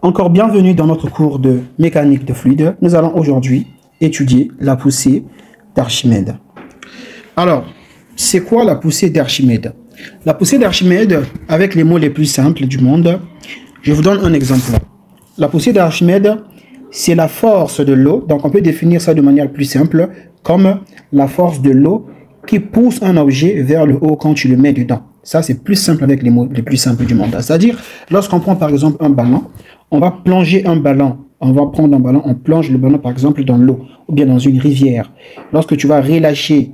Encore bienvenue dans notre cours de mécanique de fluide. Nous allons aujourd'hui étudier la poussée d'Archimède. Alors, c'est quoi la poussée d'Archimède? La poussée d'Archimède, avec les mots les plus simples du monde, je vous donne un exemple. La poussée d'Archimède, c'est la force de l'eau. Donc, on peut définir ça de manière plus simple comme la force de l'eau qui pousse un objet vers le haut quand tu le mets dedans. Ça, c'est plus simple avec les mots les plus simples du monde. C'est-à-dire, lorsqu'on prend par exemple un ballon, on va plonger un ballon. On va prendre un ballon, on plonge le ballon par exemple dans l'eau ou bien dans une rivière. Lorsque tu vas relâcher,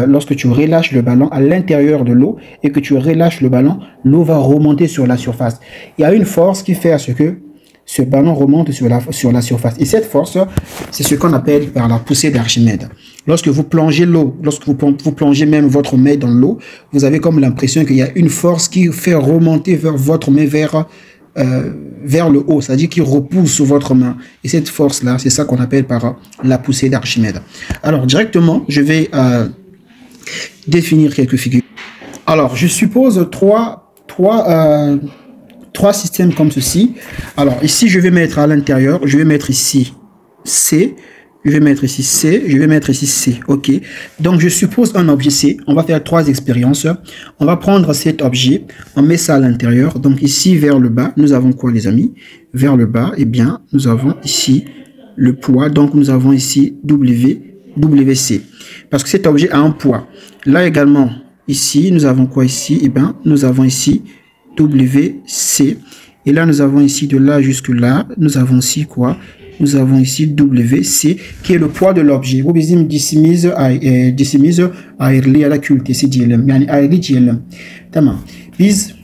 lorsque tu relâches le ballon à l'intérieur de l'eau et que tu relâches le ballon, l'eau va remonter sur la surface. Il y a une force qui fait à ce que ce ballon remonte sur la surface. Et cette force, c'est ce qu'on appelle par la poussée d'Archimède. Lorsque vous plongez l'eau, lorsque vous plongez même votre main dans l'eau, vous avez comme l'impression qu'il y a une force qui fait remonter vers votre main vers le haut, c'est-à-dire qui repousse votre main. Et cette force-là, c'est ça qu'on appelle par la poussée d'Archimède. Alors, directement, je vais définir quelques figures. Alors, je suppose trois systèmes comme ceci. Alors, ici, je vais mettre à l'intérieur, je vais mettre ici C, je vais mettre ici C, je vais mettre ici C. OK. Donc, je suppose un objet C. On va faire trois expériences. On va prendre cet objet, on met ça à l'intérieur. Donc, ici, vers le bas, nous avons quoi, les amis? Vers le bas, eh bien, nous avons ici le poids. Donc, nous avons ici WC. Parce que cet objet a un poids. Là également, ici, nous avons quoi ici? Eh bien, nous avons ici WC. Et là, nous avons ici de là jusque là. Nous avons ici quoi? Nous avons ici WC qui est le poids de l'objet. Vous bizim disimise ayrılı la kültesi diyelim. Yani ayrı diyelim. Tamam. Biz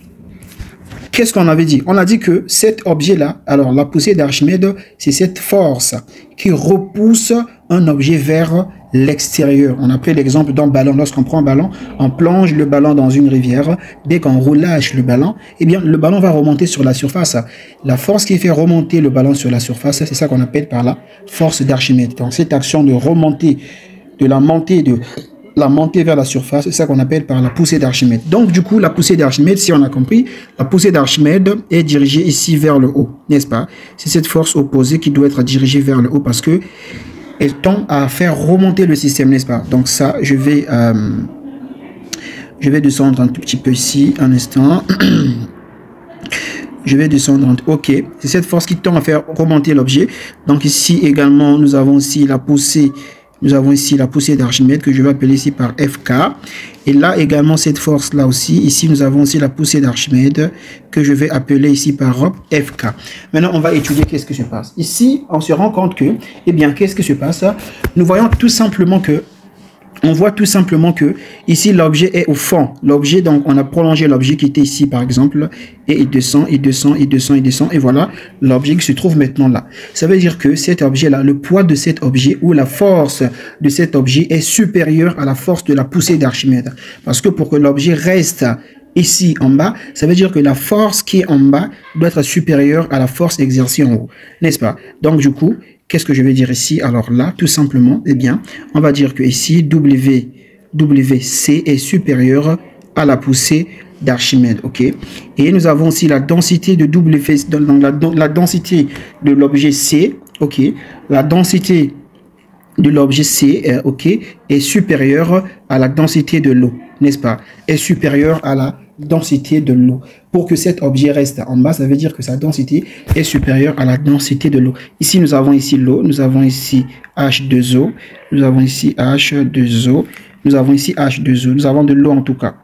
qu'est-ce qu'on avait dit? On a dit que cet objet-là, alors la poussée d'Archimède, c'est cette force qui repousse un objet vers l'extérieur. On a pris l'exemple d'un ballon. Lorsqu'on prend un ballon, on plonge le ballon dans une rivière. Dès qu'on relâche le ballon, eh bien, le ballon va remonter sur la surface. La force qui fait remonter le ballon sur la surface, c'est ça qu'on appelle par la force d'Archimède. Donc, cette action de remonter, de la montée vers la surface, c'est ça qu'on appelle par la poussée d'Archimède. Donc, du coup, la poussée d'Archimède, si on a compris, la poussée d'Archimède est dirigée ici vers le haut, n'est-ce pas? C'est cette force opposée qui doit être dirigée vers le haut parce que elle tend à faire remonter le système, n'est-ce pas? Donc ça, je vais descendre un tout petit peu ici, un instant. Je vais descendre, ok. C'est cette force qui tend à faire remonter l'objet. Donc ici également, nous avons ici la poussée. Nous avons ici la poussée d'Archimède que je vais appeler ici par FK. Et là également cette force là aussi. Ici nous avons aussi la poussée d'Archimède que je vais appeler ici par FK. Maintenant on va étudier qu'est-ce que se passe. Ici on se rend compte que, eh bien qu'est-ce que se passe? Nous voyons tout simplement que, on voit tout simplement que ici l'objet est au fond. L'objet, donc on a prolongé l'objet qui était ici par exemple et il descend, il descend, il descend, il descend et voilà l'objet qui se trouve maintenant là. Ça veut dire que cet objet là, le poids de cet objet ou la force de cet objet est supérieure à la force de la poussée d'Archimède. Parce que pour que l'objet reste ici en bas, ça veut dire que la force qui est en bas doit être supérieure à la force exercée en haut, n'est-ce pas? Donc du coup, qu'est-ce que je vais dire ici? Alors là, tout simplement, eh bien, on va dire que ici, WC est supérieur à la poussée d'Archimède, ok? Et nous avons aussi la densité de WC, la densité de l'objet C, ok? La densité de l'objet C, ok, est supérieure à la densité de l'eau, n'est-ce pas? Est supérieure à la densité de l'eau. Pour que cet objet reste en bas, ça veut dire que sa densité est supérieure à la densité de l'eau. Ici, nous avons ici l'eau, nous avons ici H2O, nous avons ici H2O, nous avons ici H2O, nous avons de l'eau en tout cas.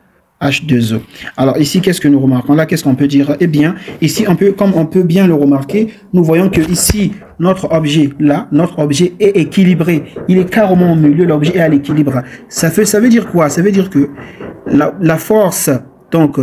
H2O. Alors ici, qu'est-ce que nous remarquons? Là, qu'est-ce qu'on peut dire? Eh bien, ici, comme on peut bien le remarquer, nous voyons que ici, notre objet, là, notre objet est équilibré. Il est carrément au milieu, l'objet est à l'équilibre. Ça veut dire quoi? Ça veut dire que la force, donc,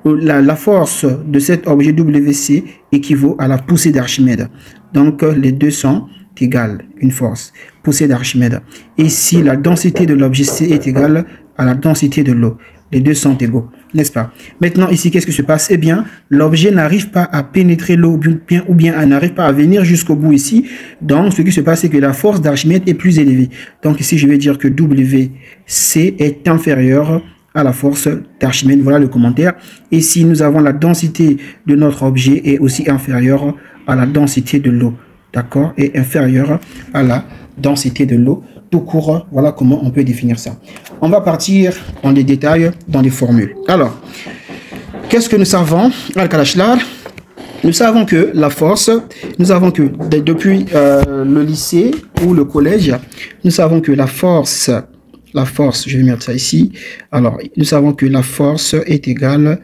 la force de cet objet WC équivaut à la poussée d'Archimède. Donc, les deux sont égales, une force, poussée d'Archimède. Ici, la densité de l'objet C est égale à la densité de l'eau. Les deux sont égaux, n'est-ce pas? Maintenant, ici, qu'est-ce que se passe? Eh bien, l'objet n'arrive pas à pénétrer l'eau ou bien n'arrive pas à venir jusqu'au bout ici. Donc, ce qui se passe, c'est que la force d'Archimède est plus élevée. Donc, ici, je vais dire que WC est inférieur à la force d'Archimède. Voilà le commentaire. Et si nous avons la densité de notre objet est aussi inférieure à la densité de l'eau. D'accord? Et inférieure à la densité de l'eau. Tout court, voilà comment on peut définir ça. On va partir dans les détails, dans les formules. Alors, qu'est-ce que nous savons? Nous savons que la force, nous avons que depuis le lycée ou le collège, nous savons que la force, je vais mettre ça ici. Alors, nous savons que la force est égale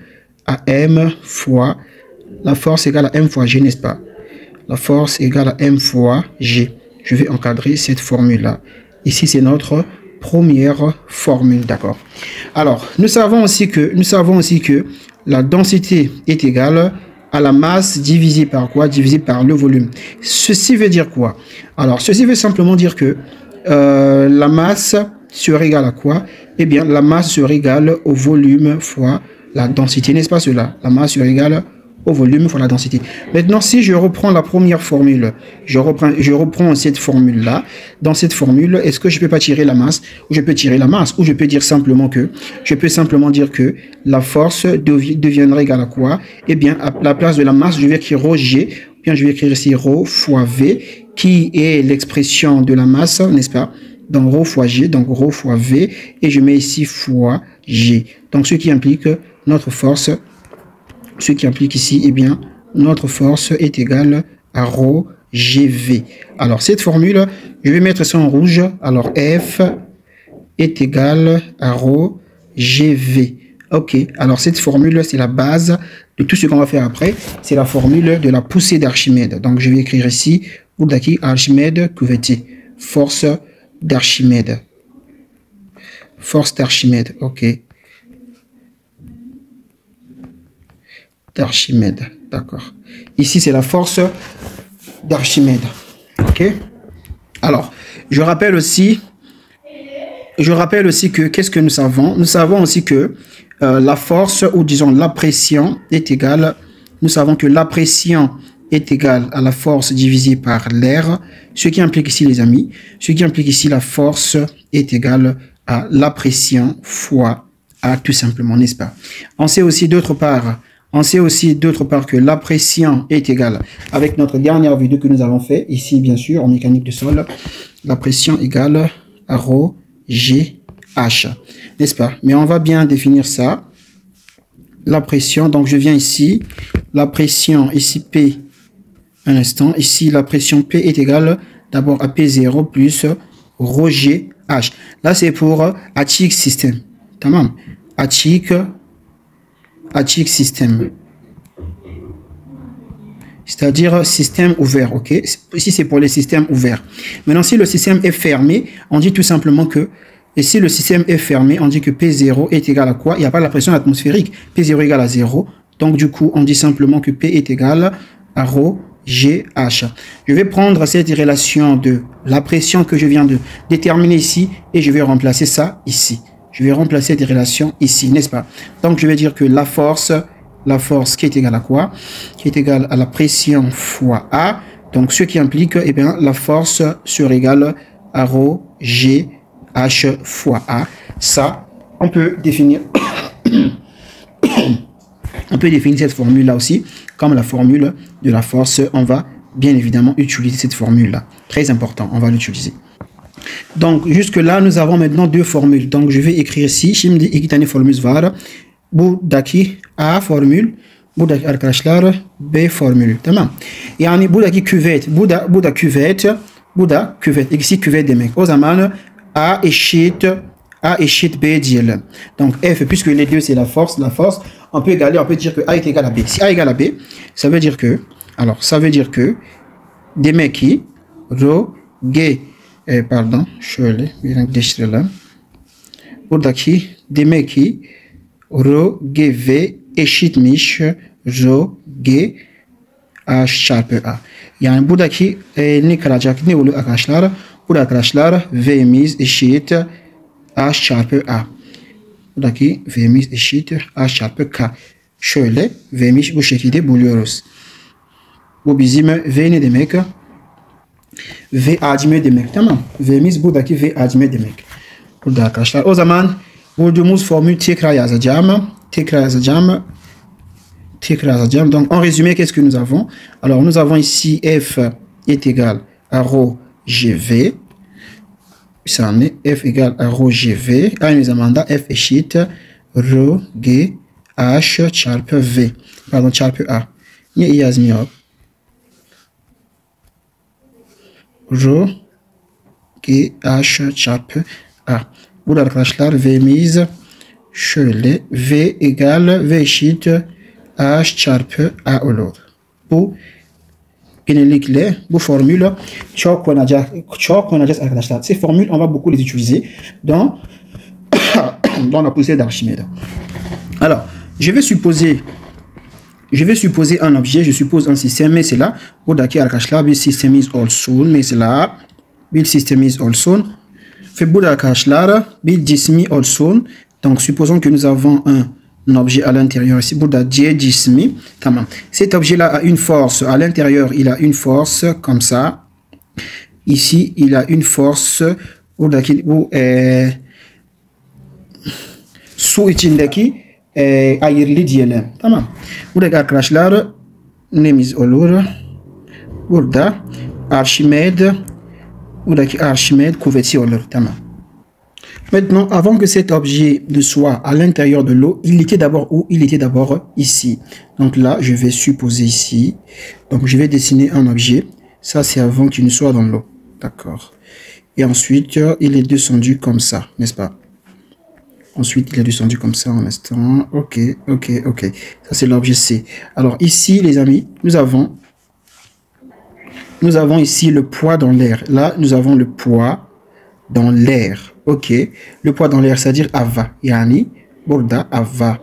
à M fois, la force égale à M fois G, n'est-ce pas? La force égale à M fois G. Je vais encadrer cette formule-là. Ici, c'est notre première formule, d'accord? Alors, nous savons aussi que la densité est égale à la masse divisée par quoi? Divisée par le volume. Ceci veut dire quoi? Alors, ceci veut simplement dire que la masse serait égale à quoi? Eh bien, la masse serait égale au volume fois la densité, n'est-ce pas cela? La masse serait égale au volume fois la densité. Maintenant, si je reprends la première formule, je reprends cette formule-là. Dans cette formule, est-ce que je peux pas tirer la masse? Ou je peux tirer la masse? Ou je peux dire simplement que, la force deviendrait égale à quoi? Eh bien, à la place de la masse, je vais écrire ρ G, bien je vais écrire ici ρ fois V, qui est l'expression de la masse, n'est-ce pas? Donc ρ fois G, donc ρ fois V, et je mets ici fois G. Donc, ce qui implique notre force, ce qui implique ici, eh bien, notre force est égale à ρ GV. Alors, cette formule, je vais mettre ça en rouge. Alors, F est égal à ρ GV. Ok, alors cette formule, c'est la base de tout ce qu'on va faire après. C'est la formule de la poussée d'Archimède. Donc, je vais écrire ici, Boudaki Archimède QVT. Force d'Archimède. Force d'Archimède, ok. D'Archimède, d'accord. Ici, c'est la force d'Archimède, ok. Alors, je rappelle aussi que qu'est-ce que nous savons? Nous savons aussi que la force, ou disons la pression, est égale. Nous savons que la pression est égale à la force divisée par l'air. Ce qui implique ici, les amis, ce qui implique ici la force est égale à la pression fois A, tout simplement, n'est-ce pas? On sait aussi d'autre part que la pression est égale, avec notre dernière vidéo que nous avons fait, ici bien sûr, en mécanique de sol, la pression égale à ρ G H, n'est-ce pas? Mais on va bien définir ça. La pression, donc je viens ici, la pression, ici P, un instant, ici la pression P est égale d'abord à P0 plus ρ G H. Là c'est pour Attic système, tamam, Attic système, c'est-à-dire système ouvert, ok? Ici c'est pour les systèmes ouverts. Maintenant, si le système est fermé, on dit tout simplement que, et si le système est fermé, on dit que P0 est égal à quoi? Il n'y a pas la pression atmosphérique, P0 égale à 0, donc du coup on dit simplement que P est égal à ρ G H. Je vais prendre cette relation de la pression que je viens de déterminer ici, et je vais remplacer ça ici. Je vais remplacer des relations ici, n'est-ce pas? Donc, je vais dire que la force qui est égale à quoi? Qui est égale à la pression fois A. Donc, ce qui implique, eh bien, la force serait égale à ρ G H fois A. Ça, on peut définir, cette formule-là aussi comme la formule de la force. On va bien évidemment utiliser cette formule-là. Très important, on va l'utiliser. Donc, jusque-là, nous avons maintenant deux formules. Donc, je vais écrire ici, Shimdi Ikitani formule var, Boudaki A formule, Boudaki Arkadaşlar B formule. Tamam. Yani Boudaki küvet, Bouda küvet, ici küvet demek. O zaman A eşit B diyelim. Donc, F, puisque les deux c'est la force, on peut dire que A est égal à B. Si A est égal à B, ça veut dire que, demek ki, rho, G, pardon, şöyle bir renk değiştirelim. Buradaki demek ki rho GV eşitmiş rho G H çarpı A. Yani buradaki ne kalacak? Ne oluyor arkadaşlar? Burada arkadaşlar V'miz eşit H çarpı A. Buradaki V'miz eşit H çarpı K. Şöyle V'miz bu şekilde buluyoruz. Bu bizim V ne demek? V hacmi demek, tamam. V'miz buradaki V hacmi demek. Burada arkadaşlar. O zaman Bulduğumuz formül tekrar yazacağım. Donc, en résumé, qu'est-ce que nous avons? Alors, nous avons ici F est égal à rho GV. Ça en est F égale à rho GV. Aynı zamanda F eşit rho G H çarpı V. Pardon, çarpı A. Niye yazmıyor? Rho G H çarpı A. Burada arkadaşlar V'miz şöyle. V égale V eşit H çarpı A olur. Bu genellikle bu formule çok kullanacağız arkadaşlar. Ces formules on va beaucoup les utiliser dans la poussée d'Archimède. Alors, je vais supposer un objet, je suppose un système, mais c'est là. Buradaki arkadaşlar bir sistemimiz olsun. Mesela bir sistemimiz olsun. Ve burada arkadaşlar bir cismi olsun. Donc, supposons que nous avons un objet à l'intérieur ici. Burada C cismi. Tamam. Cet objet-là a une force. À l'intérieur, il a une force comme ça. Ici, il a une force. Buradaki bu su içindeki ayırlı diyelim. Tamam. Buradaki arkadaşlar nemiz olur? Burada Archimède. Buradaki Archimède kuvveti olur. Tamam. Maintenant, avant que cet objet ne soit à l'intérieur de l'eau, il était d'abord où? Il était d'abord ici. Donc là, je vais supposer ici. Donc je vais dessiner un objet. Ça, c'est avant qu'il ne soit dans l'eau. D'accord. Et ensuite, il est descendu comme ça, n'est-ce pas? Ensuite, il est descendu comme ça en instant. Ok. Ça, c'est l'objet C. Alors ici, les amis, nous avons ici le poids dans l'air. Là, nous avons le poids dans l'air. Ok. Le poids dans l'air, c'est-à-dire Ava. Yani, Borda, Ava.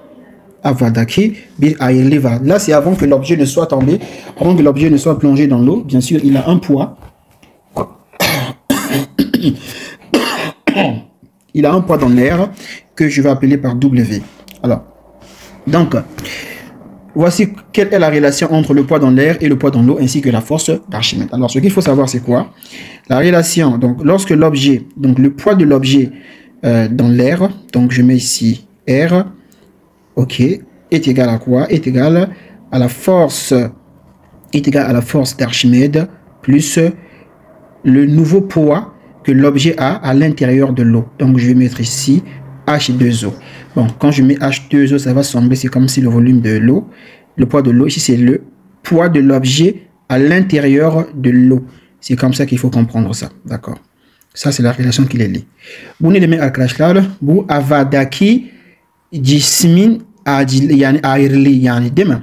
Avadaki, bir ayrılıva. Là, c'est avant que l'objet ne soit tombé, avant que l'objet ne soit plongé dans l'eau. Bien sûr, il a un poids. Il a un poids dans l'air que je vais appeler par W. Alors, donc, voici quelle est la relation entre le poids dans l'air et le poids dans l'eau, ainsi que la force d'Archimède. Alors, ce qu'il faut savoir, c'est quoi? La relation, donc, lorsque l'objet, donc le poids de l'objet dans l'air, donc je mets ici R, ok, est égal à quoi? Est égal à la force, d'Archimède plus le nouveau poids que l'objet a à l'intérieur de l'eau. Donc, je vais mettre ici H2O. Bon, quand je mets H2O, ça va sembler, c'est comme si le volume de l'eau, le poids de l'eau, ici, c'est le poids de l'objet à l'intérieur de l'eau. C'est comme ça qu'il faut comprendre ça. D'accord? Ça, c'est la relation qui les lie. Vous ne le arkadaşlar, bu havadaki cismin yani ayrılı yani değil mi?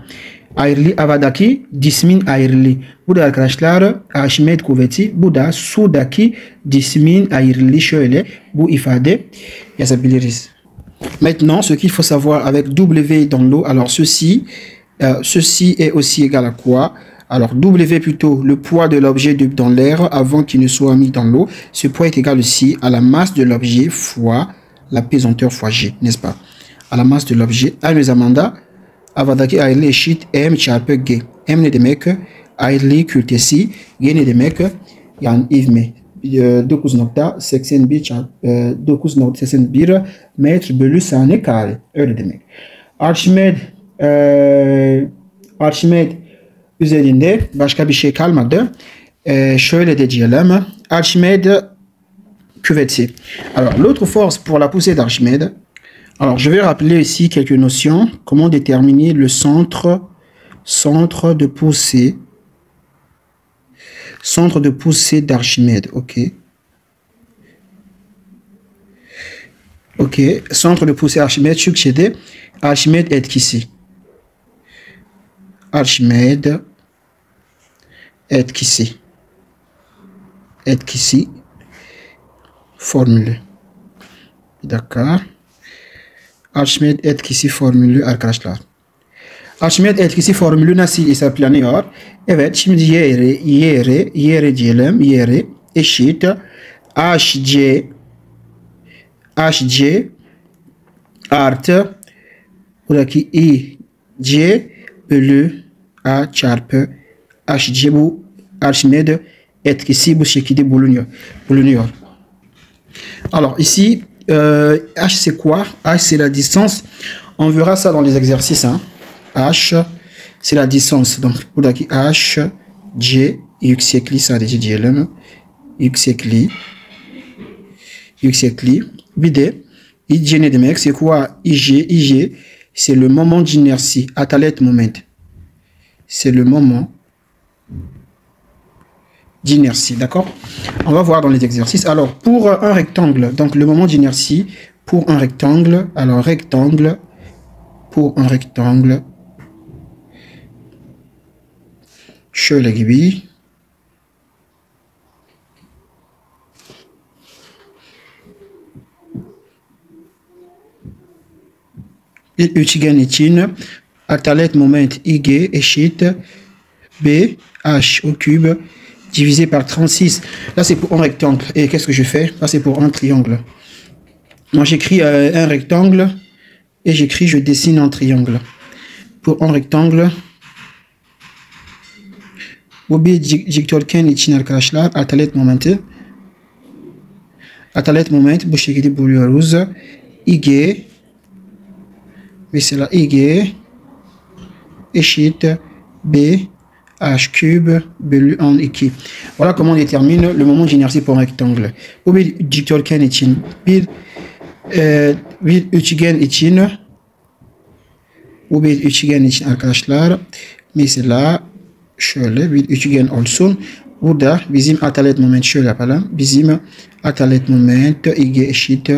Ayrılı havadaki cismin ayrılı. Bu da arkadaşlar Archimède kuvveti. Bu da sudaki cismin ayrılı. Şöyle bu ifade yazabiliriz. Maintenant, ce qu'il faut savoir avec W dans l'eau, alors ceci est aussi égal à quoi? Alors W plutôt le poids de l'objet dans l'air avant qu'il ne soit mis dans l'eau. Ce poids est égal aussi à la masse de l'objet fois la pesanteur fois G, n'est-ce pas? À la masse de l'objet. Aynı zamanda havadaki ayrılı eşit M çarpı G. M ne demek? Ayrılı kütlesi. G ne demek? Yani ivme. 9.81 metre bölü saniye kare. Öyle demek. Archimède üzerinde başka bir şey kalmadı. Şöyle de diyelim. Archimède cuvetier. Alors, l'autre force pour la poussée d'Archimède. Alors, je vais rappeler ici quelques notions. Comment déterminer le centre de poussée. Centre de poussée d'Archimède. Ok. Ok. Centre de poussée Archimède. Türkçe'de Archimède etkisi. Archimède etkisi. Etkisi formülü. D'accord. Archimède etkisi formülü arkadaşlar. Archimède etkisi formülü nasıl hesaplanıyor? Evet, şimdi yeri diyelim. Yeri eşit HC artı buradaki IC bölü A çarpı HC. Bu Archimède etkisi bu şekilde bulunuyor. Alors ici, H c'est quoi? H c'est la distance. On verra ça dans les exercices. Hein. H c'est la distance. Donc pour daqui H, J, yüksekliği sadece diyelim. Yüksekliği. Bir de IJ ne demek? C'est quoi IJ? IJ c'est le moment d'inertie. Atalet moment. C'est le moment d'inertie, d'accord? On va voir dans les exercices. Alors, pour un rectangle, donc le moment d'inertie, pour un rectangle, alors rectangle, pour un rectangle, şöyle gibi, bir üçgen için atalet moment IG eşit B H au cube divisé par 36. Là, c'est pour un rectangle. Et qu'est-ce que je fais? Là, c'est pour un triangle. Moi, j'écris un rectangle et j'écris, je dessine un triangle. Pour un rectangle, bu bir dikdörtgen için arkadaşlar atalet moment bu şekilde buluyoruz. IG mesela IG eşit B H cube bölü 12. Voilà comment on détermine le moment d'inertie pour un rectangle. Bu bir dikdörtgen için, bir üçgen için, bu bir üçgen için arkadaşlar. Mesela şöyle bir üçgen olsun. Burada bizim atalet moment şöyle yapalım. Bizim atalet moment IG eşit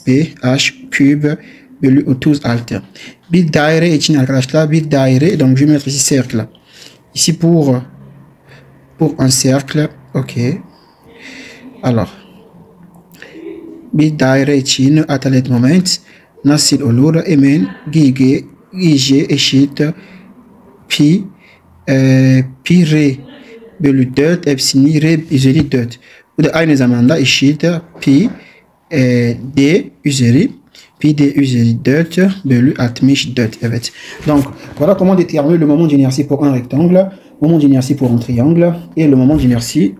B H cube bölü 36. Bir daire için arkadaşlar, bir daire, donc je vais mettre ici cercle. Ici pour un cercle, ok. Alors, bir daire için atalet moment nasıl olur? Hemen GG eşit pi R bölü 4 hepsini R üzeri 4. Bu da aynı zamanda eşit pi D üzeri 4 bölü 64. Evet. Donc, voilà comment déterminer le moment d'inertie pour un rectangle, le moment d'inertie pour un triangle et le moment d'inertie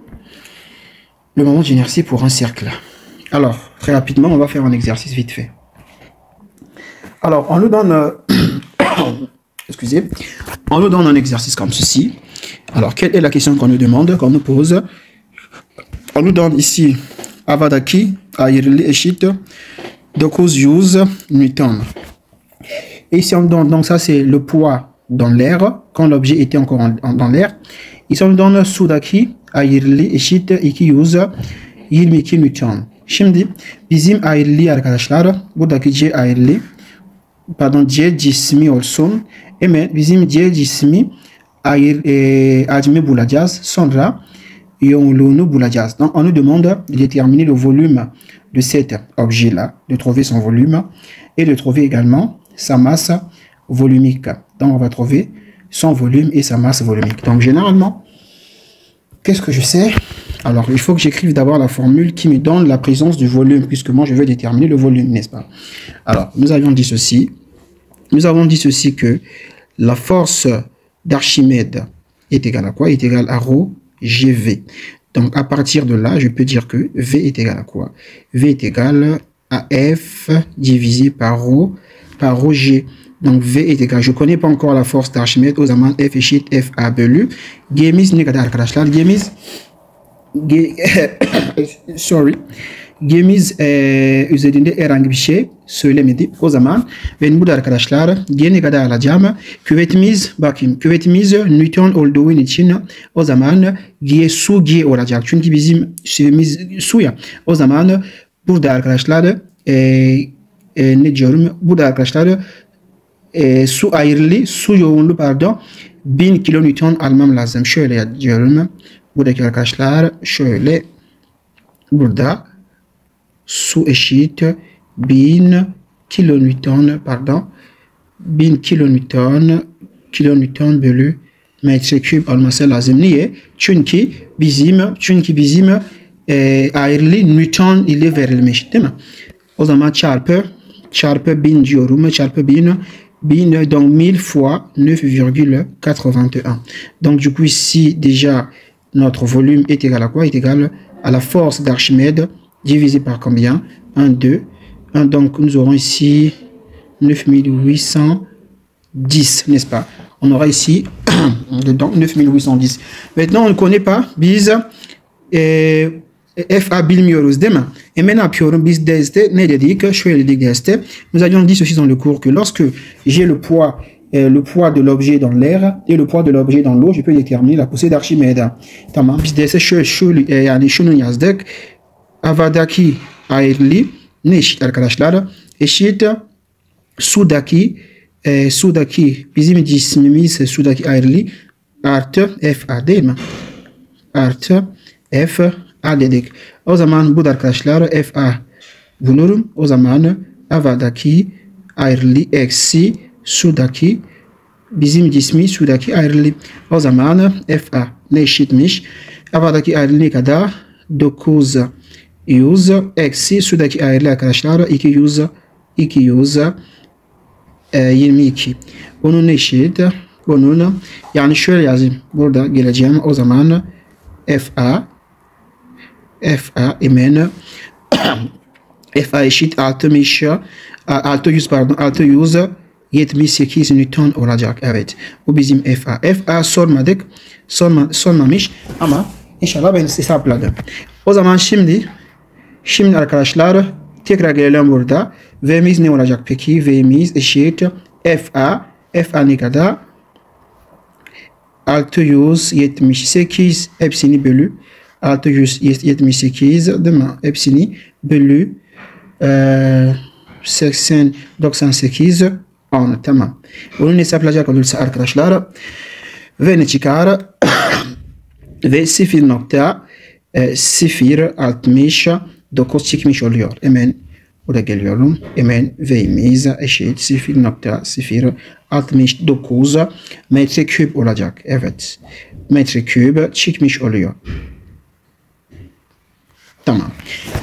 pour un cercle. Alors, très rapidement, on va faire un exercice vite fait. Alors, on nous donne... excusez. On nous donne un exercice comme ceci. Alors, quelle est la question qu'on nous demande, qu'on nous pose? On nous donne ici Havadaki ayrılı eşit 900 Newton. Et ici on nous donne, donc ça c'est le poids dans l'air, quand l'objet était encore dans l'air. Ici on nous donne sudaki ayrılı eşit 222 Newton. Şimdi bizim ayrılığı arkadaşlar, buradaki C ayrılığı, pardon C cismi olsun. Hemen bizim C cismi hacmi bulacağız. Sonra yoğunluğunu bulacağız. Donc on nous demande de déterminer le volume de cet objet-là, de trouver son volume et de trouver également sa masse volumique. Donc on va trouver son volume et sa masse volumique. Donc généralement, qu'est-ce que je sais? Alors il faut que j'écrive d'abord la formule qui me donne la présence du volume, puisque moi je veux déterminer le volume, n'est-ce pas? Alors nous avions dit ceci. Nous avons dit ceci que la force d'Archimède est égale à quoi? Est égale à ρ GV. Donc à partir de là, je peux dire que V est égal à quoi? V est égal à F divisé par ρ G. Donc V est égal, je ne connais pas encore la force d'Archimède, o zaman F eşit FA bölü. G'miz ne kadar arkadaşlar? G'miz üzerinde herhangi bir şey söylemedi. O zaman ben burada arkadaşlar G ne kadar alacağım? Küvetimiz, bakayım, küvetimiz Newton olduğu için o zaman G su G olacak. Çünkü bizim suyumuz su ya. O zaman burada arkadaşlar ne diyorum? Burada arkadaşlar su ayrılığı, su yoğunluğu pardon 1000 kilonewton almam lazım. Şöyle diyorum. Buradaki arkadaşlar şöyle, burada su eşit 1000 kilonewton pardon 1000 kilonewton bölü metreküp olması lazım. Niye? Çünkü bizim ayrılığı Newton ile verilmiş, değil mi? O zaman çarpı 1000 diyorum. Çarpı 1000 donc 1000 fois 9,81. Donc du coup ici déjà notre volume est égal à quoi? Est égal à la force d'Archimède divisé par combien? 1, 2, Donc, nous aurons ici 9810, n'est-ce pas? On aura ici donc 9810. Maintenant, on ne connaît pas bis FA bilmiyoruz değil mi? Hemen yapıyorum biz deste ne dedik? Şöyle dedik deste. Nous avions dit ceci dans le cours que lorsque j'ai le poids de l'objet dans l'air et le poids de l'objet dans l'eau, je peux déterminer la poussée d'Archimède. Tamam. Biz deste yani şunu yazdık. Havadaki ayrılı ne eşit arkadaşlar? Eşit sudaki bizim cismimiz sudaki ayrılı artı FA değil mi? Artı FA dedik. O zaman bu da arkadaşlar FA bulurum. O zaman havadaki ayrılı eksi sudaki bizim cismi sudaki ayrılı. O zaman FA ne eşitmiş? Havadaki ayrılı ne kadar? 900 eksi sudaki ayrılı arkadaşlar 222. Bunun eşit. Bunun yani şöyle yazayım. Burada geleceğim. O zaman FA hemen FA eşit 678 Newton olacak. Evet. Bu bizim FA. FA sormamış ama inşallah ben hesapladım. O zaman şimdi arkadaşlar tekrar gelelim burada. V'miz ne olacak peki? V'miz eşit FA. FA ne kadar? 678 hepsini bölü 678 değil mi? Hepsini bölü 98 10. Tamam. Bunu hesaplayacak olursa arkadaşlar V ne çıkar? V 0.069 çıkmış oluyor. Hemen buraya geliyorum. Hemen V'miz eşit 0.069 metreküp olacak. Evet. Metreküp çıkmış oluyor. Tamam.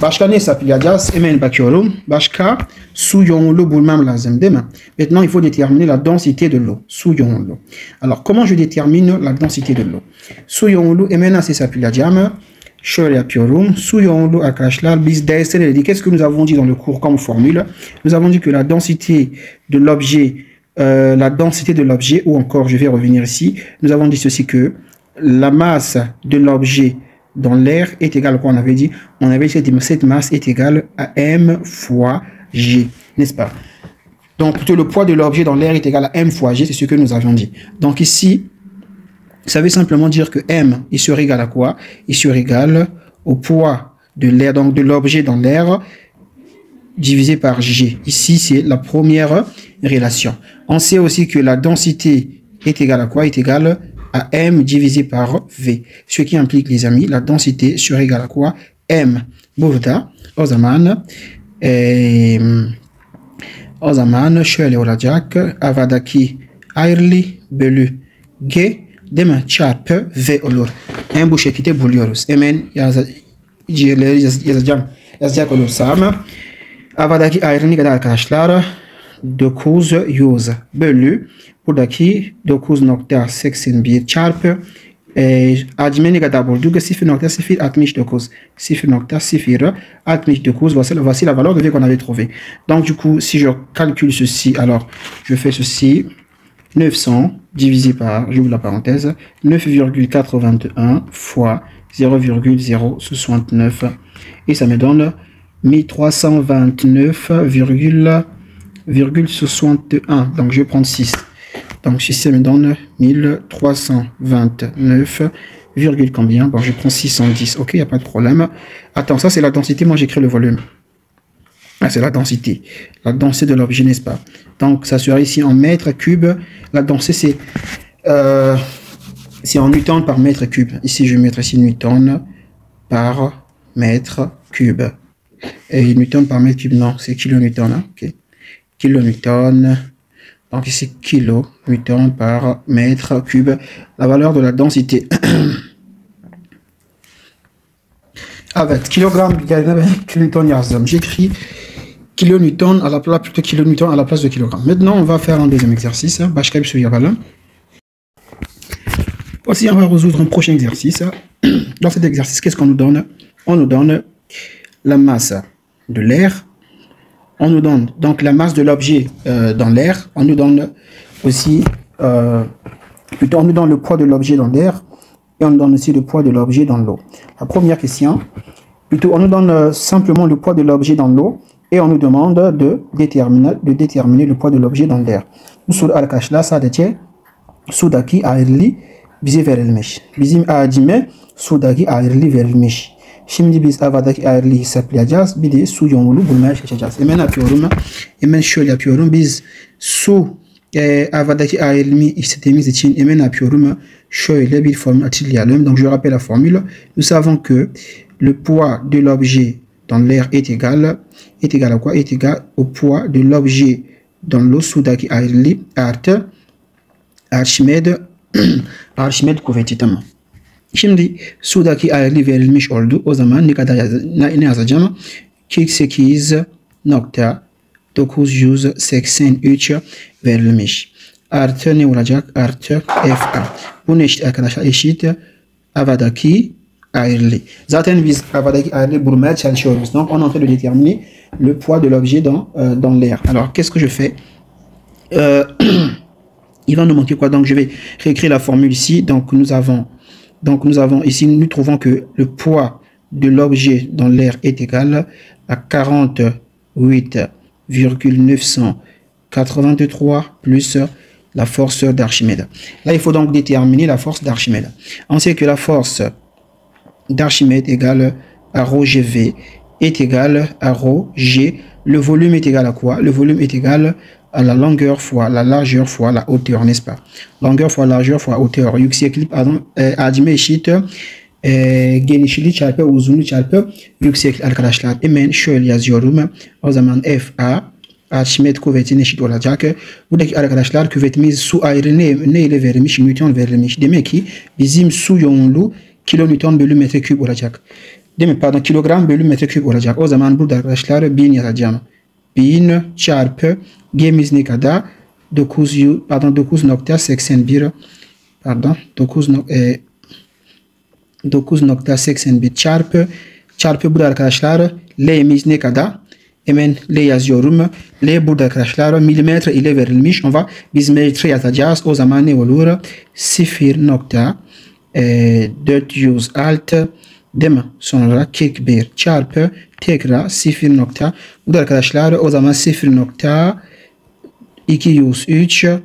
Başka ne hesaplayacağız? Hemen bakıyorum. Başka su yoğunluğu bulmam lazım değil mi? Maintenant, il faut déterminer la densité de l'eau. Su yoğunluğu. Alors, comment je détermine la densité de l'eau? Su yoğunluğu hemen nasıl hesaplayacağım? Şöyle yapıyorum. Su yoğunluğu arkadaşlar biz DSL dedik. Qu'est-ce que nous avons dit dans le cours comme formule? Nous avons dit que la densité de l'objet, ou encore je vais revenir ici, nous avons dit ceci que la masse de l'objet dans l'air est égale à quoi on avait dit? On avait dit que cette masse est égale à M fois G, n'est-ce pas? Donc plutôt le poids de l'objet dans l'air est égal à M fois G, c'est ce que nous avions dit. Donc ici, ça veut simplement dire que M, il serait égal à quoi? Il serait égal au poids de l'air, donc de l'objet dans l'air, divisé par G. Ici, c'est la première relation. On sait aussi que la densité est égale à quoi? Est égale à M divisé par V. Ce qui implique, les amis, la densité serait égale à quoi? M. Burada, o zaman, şöyle olacak. Havadaki ayrılı bölü G değil mi? Çarpı V olur. En bu şekilde buluyoruz. Hemen yazacak olursam. Havadaki ayrılı ne kadar arkadaşlar? 900 bölü buradaki 9.81 çarpı hacmi ne kadar bulduk? 0.069. 0.069, voici la valeur de V qu'on avait trouvée. Donc du coup, si je calcule ceci, alors je fais ceci, 900 divisé par, j'ouvre la parenthèse, 9,81 fois 0,069 et ça me donne 1329,61. Donc je prends 6. Donc si ça me donne 1329, combien? Bon, je prends 610. Ok, il n'y a pas de problème. Attends, ça c'est la densité. Moi j'écris le volume. Ah, c'est la densité. La densité de l'objet, n'est-ce pas? Donc ça serait ici en mètres cubes. La densité c'est en newton par mètre cube. Ici je vais mettre ici newton par mètre cube. Et newton par mètre cube, non, c'est kilonewton. Hein? Ok. Kilonewton. Donc ici, kilonewton par mètre cube. La valeur de la densité. Avec kilogramme, kilonewton yazdım. J'écris kilonewton à la place, plutôt kilonewton à la place de kilogramme. Maintenant, on va faire un deuxième exercice. Başka bir şey yapalım. Voici, on va résoudre un prochain exercice. Dans cet exercice, qu'est-ce qu'on nous donne? On nous donne la masse de l'air. on nous donne donc la masse de l'objet dans l'air, on nous donne aussi, plutôt on nous donne le poids de l'objet dans l'air, et on nous donne aussi le poids de l'objet dans l'eau. La première question, plutôt on nous donne simplement le poids de l'objet dans l'eau, et on nous demande de déterminer le poids de l'objet dans l'air. Usul arkadaşlar sadece sudaki ayrılığı bize verilmiş. Bizim acime sudaki ayrılığı verilmiş. Şimdi biz havadaki ayrılığı hesaplayacağız. Bir de su yoğunluğu bulmaya çalışacağız. Hemen yapıyorum. Hemen şöyle yapıyorum. Biz su havadaki ayrılımı istediğimiz için hemen yapıyorum. Şöyle bir formül hatırlayalım. Donc je rappelle la formule. Nous savons que le poids de l'objet dans l'air est égal à quoi? Est égal au poids de l'objet dans l'eau. Sudaki ayrılığı artı Arşimed kuvveti, tamam. Şimdi sudaki ayrılığı verilmiş oldu. O zaman ne yazacağım? 48.983 verilmiş. Artı ne olacak? Artı FA. Bu ne eşit arkadaşlar? Eşit havadaki ayrılığı. Zaten biz havadaki ayrılığı bulmaya çalışıyoruz. Donc on est en train de déterminer le poids de l'objet dans l'air. Alors qu'est-ce que je fais? Il va nous manquer quoi? Donc je vais réécrire la formule ici. Donc nous avons ici, nous trouvons que le poids de l'objet dans l'air est égal à 48,983 plus la force d'Archimède. Là, il faut donc déterminer la force d'Archimède. On sait que la force d'Archimède égale à rho GV est égal à rho G. Le volume est égal à quoi? Le volume est égal à la longueur fois la largeur fois la hauteur, n'est-ce pas? Longueur fois largeur fois hauteur. Yükseklik adime eşit genişliği çarpı uzunluğu çarpı yükseklik arkadaşlar. Hemen şöyle yazıyorum. O zaman FA Arşimed kuvvetine eşit olacak. Buradaki arkadaşlar kuvvetimiz su ayrı ne ile verilmiş? Newton verilmiş. Demek ki bizim su yoğunluğu kilonewton bölü metreküp olacak. Değil mi? Pardon, kilogram bölü metreküp olacak. O zaman burada arkadaşlar 1000 yazacağım. 1000 çarpı G'miz ne kadar? 9.81 pardon 9.81 çarpı burada arkadaşlar L'miz ne kadar? Hemen L yazıyorum. L burada arkadaşlar milimetre ile verilmiş. Biz metre yazacağız. O zaman ne olur? 0.406 değil mi? Sonra 41 çarpı tekrar 0. Bu da arkadaşlar o zaman 0.203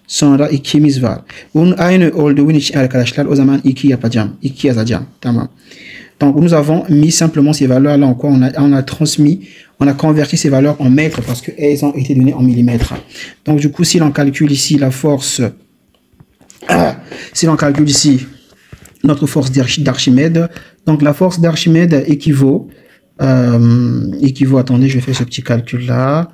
sonra 2'miz var. Bunun aynı olduğu için arkadaşlar o zaman 2 yapacağım. 2 yazacağım. Tamam. Donc nous avons mis simplement ces valeurs là en quoi on a transmis, on a converti ces valeurs en mètres parce qu'elles ont été données en millimètres. Donc du coup si l'on calcule ici la force, si l'on calcule ici notre force d'Archimède, donc la force d'Archimède équivaut, attendez, je vais faire ce petit calcul là.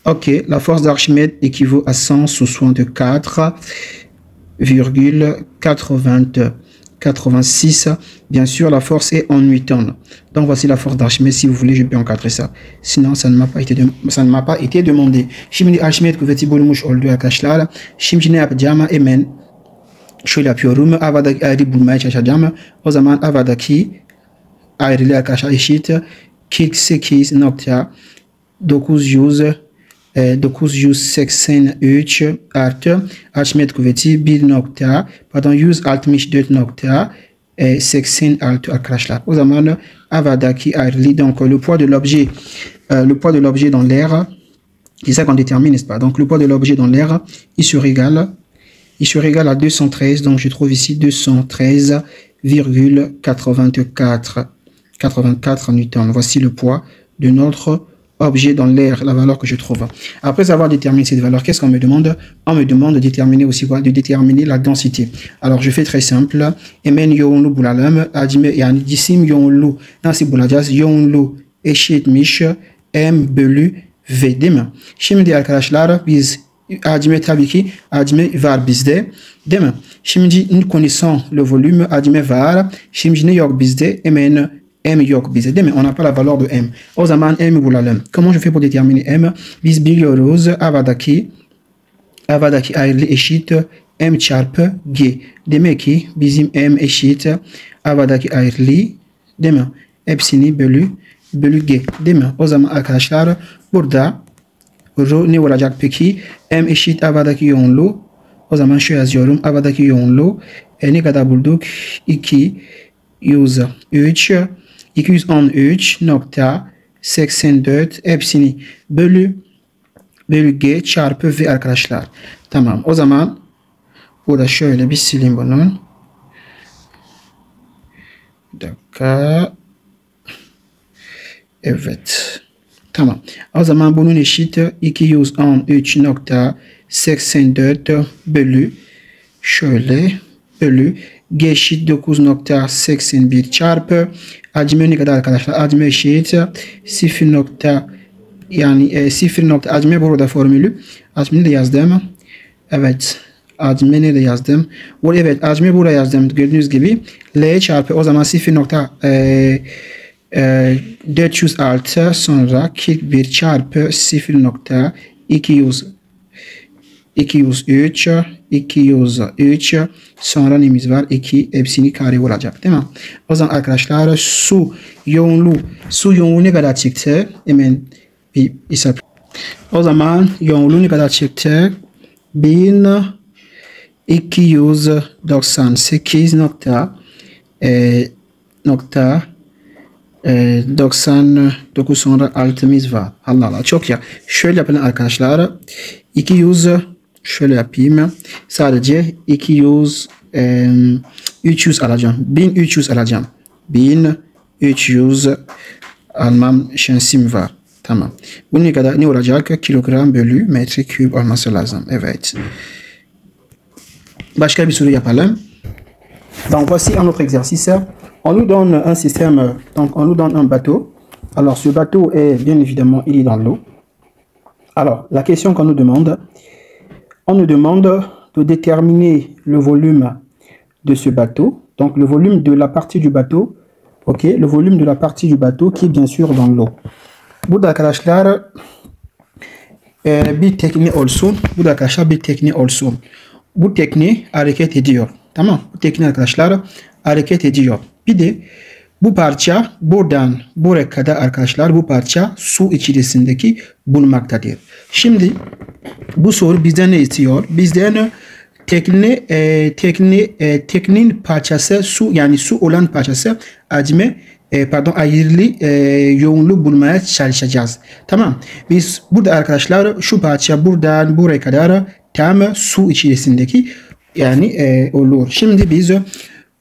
Ok, la force d'Archimède équivaut à 164,86. Bien sûr, la force est en Newton. Donc voici la force d'Archimède. Si vous voulez, je peux encadrer ça. Sinon, ça ne m'a pas été demandé. Şimdi Archimède kuvveti bulmuş olduğu arkadaşlar. Şimdi ne yapacağım? Hemen şöyle yapıyorum. Havadaki ayrı bulmaya çalışacağım. O zaman havadaki ayrılığı arkadaşlar eşit 48.983 artı Archimède kuvveti 164.86 arkadaşlar. O zaman havadaki ayrılığı, donc le poids de l'objet dans l'air, c'est ça qu'on détermine, n'est-ce pas? Donc le poids de l'objet dans l'air, il serait égal à 213, donc je trouve ici 213,84 newtons. Voici le poids de notre objet dans l'air, la valeur que je trouve. Après avoir déterminé cette valeur, qu'est-ce qu'on me demande? On me demande de déterminer aussi quoi? De déterminer la densité. Alors je fais très simple. Emen yoğunluğu bulalım. Yani cisim yoğunluğu nasıl bulacağız? Yoğunluğu eşitmiş M bölü V, değil mi? Şimdi arkadaşlar biz Hacme tabii ki hacme var bizde, değil mi? Şimdi nous connaissons le volume, hacme var. Şimdi ne yok bizde? Hemen M yok bizde, değil mi? On n'a pas la valeur de M. O zaman M bulalım. Comment je fais pour déterminer M? Biz biliyoruz havadaki ayrılığı eşit M çarpı G. Demek ki bizim M eşit havadaki ayrılığı değil mi? Hepsini bölü G, değil mi? O zaman arkadaşlar burada rho ne olacak peki? M eşit havadaki yoğunluğu. O zaman şu yazıyorum. Havadaki yoğunluğu. Ne kadar bulduk? 213.84 hepsini bölü G çarpı V arkadaşlar. Tamam. O zaman burada şöyle bir sileyim bunu. Bir dakika. Evet. Tamam. O zaman bunun eşit 213.84 bölü şöyle bölü G eşit 9.81 çarpı hacmi ne kadar arkadaşlar? Hacmi eşit 0. Yani 0. Hacmi burada formülü. Hacmini de yazdım. Evet. Hacmini de yazdım. Evet. Hacmi buraya yazdım. Gördüğünüz gibi L çarpı o zaman 406 sonra 41 çarpı 203 sonra neyimiz var? 2 hepsini kare olacak değil mi? O zaman arkadaşlar su yoğunluğu ne kadar çıktı? Hemen bir hesap. O zaman yoğunluğu ne kadar çıktı? 1298 99 sonra altımız var. Allah Allah çok ya. Şöyle yapalım arkadaşlar. 200 şöyle yapayım. Sadece 300 alacağım. 1300 alacağım. 1300 almam şansım var. Tamam. Bu ne kadar ne olacak? Kilogram bölü metre küp olması lazım. Evet. Başka bir soru yapalım. Donc voici un autre exercice. On nous donne un système, donc on nous donne un bateau. Alors ce bateau est bien évidemment il est dans l'eau. Alors la question qu'on nous demande, on nous demande de déterminer le volume de ce bateau. Donc le volume de la partie du bateau, ok, le volume de la partie du bateau qui est bien sûr dans l'eau. Bu da arkadaşlar bir tekne olsun. Bu da arkadaşlar bir tekne olsun. Bu tekne hareket ediyor. Tamam. Bu tekne arkadaşlar hareket ediyor. Bir de bu parça buradan buraya kadar arkadaşlar bu parça su içerisindeki bulunmaktadır. Şimdi bu soru bizden ne istiyor? Bizden teknenin parçası su yani su olan parçası hacmi ayrılı yoğunluğu bulmaya çalışacağız. Tamam. Biz burada arkadaşlar şu parça buradan buraya kadar tam su içerisindeki yani olur. Şimdi biz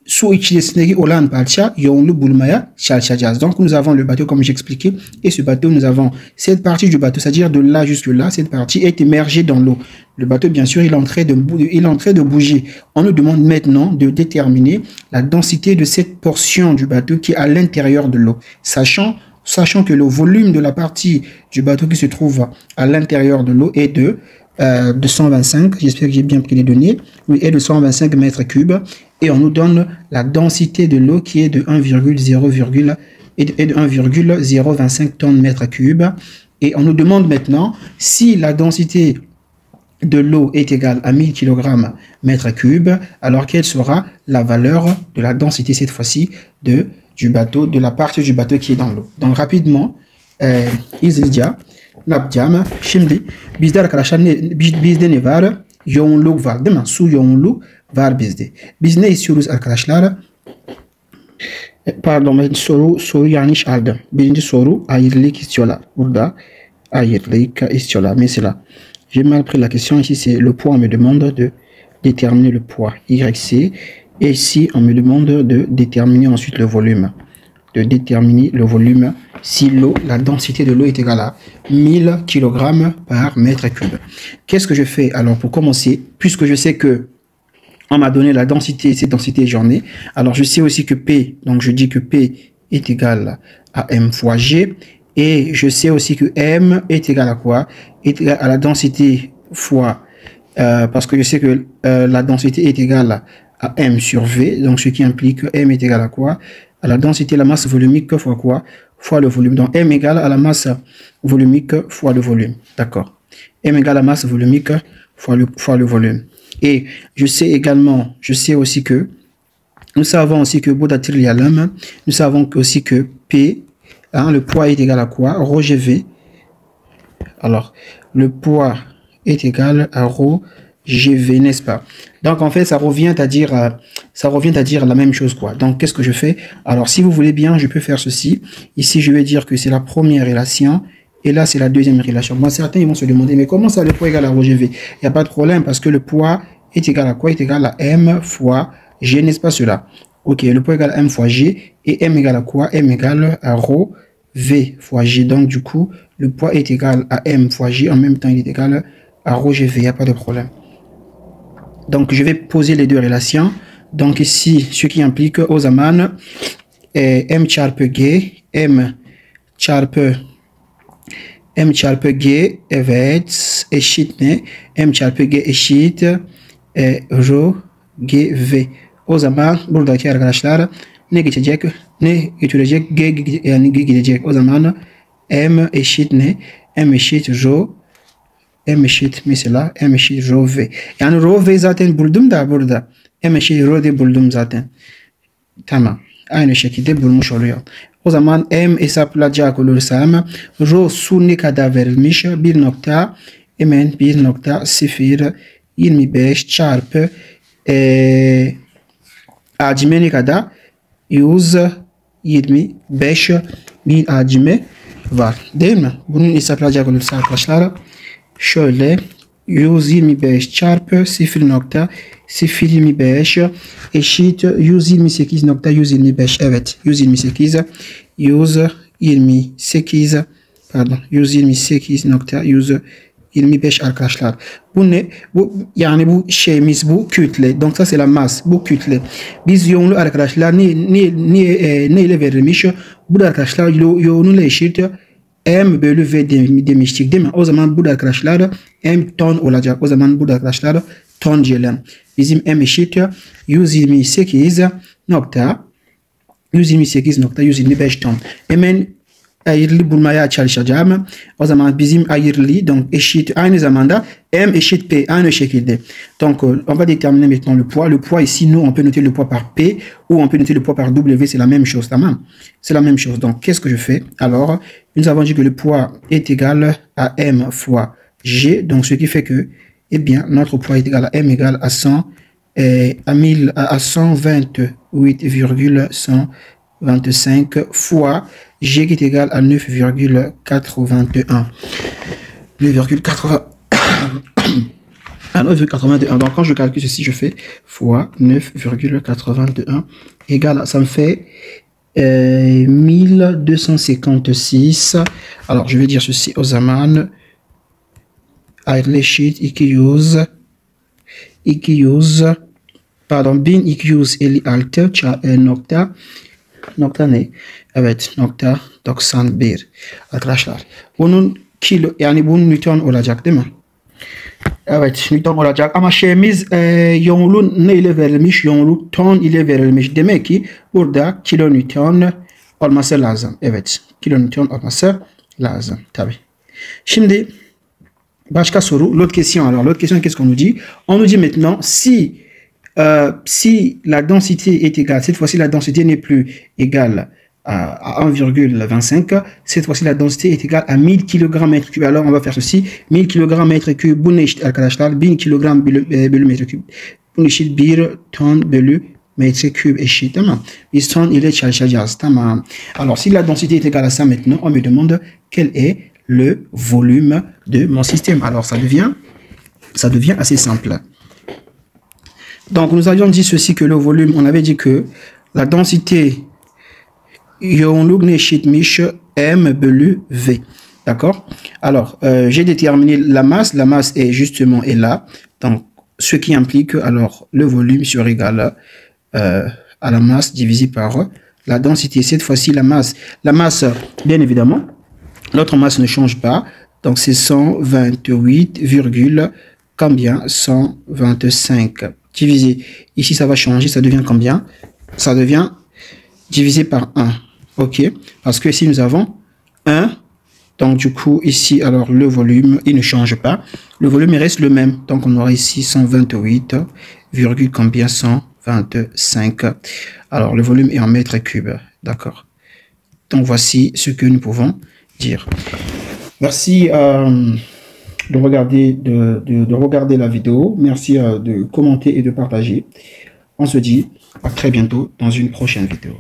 su içerisindeki olan parça yoğunluğu bulmaya çalışacağız. Donc nous avons le bateau comme j'ai expliqué et ce bateau nous avons cette partie du bateau, c'est-à-dire de là jusque là, cette partie est immergée dans l'eau. Le bateau bien sûr il est en train de bouger. On nous demande maintenant de déterminer la densité de cette portion du bateau qui est à l'intérieur de l'eau, sachant que le volume de la partie du bateau qui se trouve à l'intérieur de l'eau est de 125, j'espère que j'ai bien pris les données, oui, est de 125 mètres cubes, et on nous donne la densité de l'eau qui est de 1,025 tonnes mètres cubes, et on nous demande maintenant si la densité de l'eau est égale à 1000 kg mètre cube, alors quelle sera la valeur de la densité cette fois-ci du bateau, de la partie du bateau qui est dans l'eau. Donc rapidement, izleyeceğim. Ne yapacağım? Şimdi bizde arkadaşlar bizde ne var? Yoğunluk var değil mi? Su yoğunluğu var bizde. Biz ne istiyoruz arkadaşlar? Pardon ben soru yanlış aldım. Birinci soru ayrılık istiyorlar. Burada ayrılık istiyorlar. Mesela j'ai mal pris la question. Ici c'est le poids, on me demande de déterminer le poids YC. Et ici on me demande de déterminer ensuite le volume. De déterminer le volume si l'eau, la densité de l'eau est égale à 1000 kg par mètre cube. Qu'est-ce que je fais? Alors pour commencer, puisque je sais que on m'a donné la densité, cette densité journée, alors je sais aussi que P, donc je dis que P est égal à M fois G, et je sais aussi que M est égal à quoi? Est égal à la densité fois, parce que je sais que la densité est égale à M sur V, donc ce qui implique que M est égal à quoi? À la densité, la masse volumique fois quoi? Fois le volume. Donc M égale à la masse volumique fois le volume. D'accord. M égale à la masse volumique fois le volume. Et je sais également, je sais aussi que Nous savons aussi que nous savons aussi que P, hein, le poids est égal à quoi? Rho GV. Alors, le poids est égal à Rho GV, n'est-ce pas? Donc, en fait, ça revient à dire la même chose, quoi. Donc, qu'est-ce que je fais? Alors, si vous voulez bien, je peux faire ceci. Ici, je vais dire que c'est la première relation. Et là, c'est la deuxième relation. Moi, certains, ils vont se demander, mais comment ça, le poids est égal à Rho GV? Il n'y a pas de problème parce que le poids est égal à quoi? Est égal à M fois G, n'est-ce pas cela? Ok, le poids est égal à M fois G. Et M égale à quoi? M égale à Rho V fois G. Donc, du coup, le poids est égal à M fois G. En même temps, il est égal à Rho GV. Il n'y a pas de problème. Donc, je vais poser les deux relations. Donc, ici, ce qui implique au zaman M sharp G, M sharp G evet eşit ne? M çarpı G eşit Rho GV. O zaman buradaki arkadaşlar ne geçecek? Ne götürecek? Yani G gidecek. O zaman M eşit ne? M eşit Rho. M eşit mesela M eşit Rho V. Yani Rho V zaten buldum da burada. M eşit Rho de buldum zaten. Tamam. Aynı şekilde bulmuş oluyor. O zaman M hesaplayacak olursam Rho su ne kadar verilmiş? 1.025 çarpı hacmi ne kadar? 125 bin hacmi var. Değil mi? Bunun hesaplayacak olursa arkadaşlar şöyle 125 çarpı 0.025 eşit 128.125. Evet, 128.125 arkadaşlar. Bu ne? Bu yani bu şeyimiz bu kütle. Donc ça c'est la masse. Bu kütle. Biz yoğunluğu arkadaşlar ne ile verilmiş? Bu da arkadaşlar yoğunluğuyla eşit M bölü V demiştik değil mi? O zaman burada arkadaşlar M ton olacak. O zaman burada arkadaşlar ton diyelim. Bizim M eşit 128.125 ton. Hemen ayırlı bulmaya çalışacağım. O zaman bizim ayırlı donc eşit aynı zamanda M eşit P aynı şekilde. Donc on va déterminer maintenant le poids. Le poids ici nous on peut noter le poids par P ou on peut noter le poids par W, c'est la même chose, tamam? C'est la même chose. Donc qu'est-ce que je fais? Alors nous avons dit que le poids est égal à M fois G. Donc ce qui fait que eh bien notre poids est égal à M égale à 128,125 fois G qui est égal à 9,81. 9,80 à 9,81. Donc quand je calcule ceci, je fais fois 9,81 égale, ça me fait 1256. Alors je vais dire ceci au zaman. Ayrılışıt 200 pardon 1256 nokta ne? Evet nokta 91 arkadaşlar. Bunun kilo yani bunun newton olacak değil mi? Evet newton olacak ama şeyimiz yoğunluğu ne ile verilmiş? Yoğunluk ton ile verilmiş. Demek ki burada kilonewton olması lazım. Evet kilonewton olması lazım tabi. Şimdi başka soru, l'autre question. Alors, l'autre question, qu'est-ce qu'on nous dit? On nous dit maintenant, si la densité est égale, cette fois-ci, la densité n'est plus égale à 1,25, cette fois-ci, la densité est égale à 1000 kg mètre cube. Alors, on va faire ceci. 1000 kg mètre cube, bu ne eşit arkadaşlar? 1000 kg bölü metre cube. Bu ne eşit? 1 ton bölü metre cube eşit. Tamam. Biz ton ile çalışacağız. Tamam. Alors, si la densité est égale à ça maintenant, on me demande quel est le volume de mon système. Alors, ça devient assez simple. Donc, nous avions dit ceci, que le volume, on avait dit que la densité M bölü V. D'accord? Alors, j'ai déterminé la masse. La masse est justement là. Donc, ce qui implique alors le volume sera égal à la masse divisé par la densité. Cette fois-ci, la masse, bien évidemment, l'autre masse ne change pas. Donc, c'est 128, combien? 125. Divisé. Ici, ça va changer. Ça devient combien? Ça devient divisé par 1. OK? Parce que ici, nous avons 1. Donc, du coup, ici, alors, le volume, il ne change pas. Le volume, il reste le même. Donc, on aura ici 128, combien? 125. 25. Alors, le volume est en mètres cubes. D'accord. Donc, voici ce que nous pouvons dire. Merci de regarder la vidéo. Merci de commenter et de partager. On se dit à très bientôt dans une prochaine vidéo.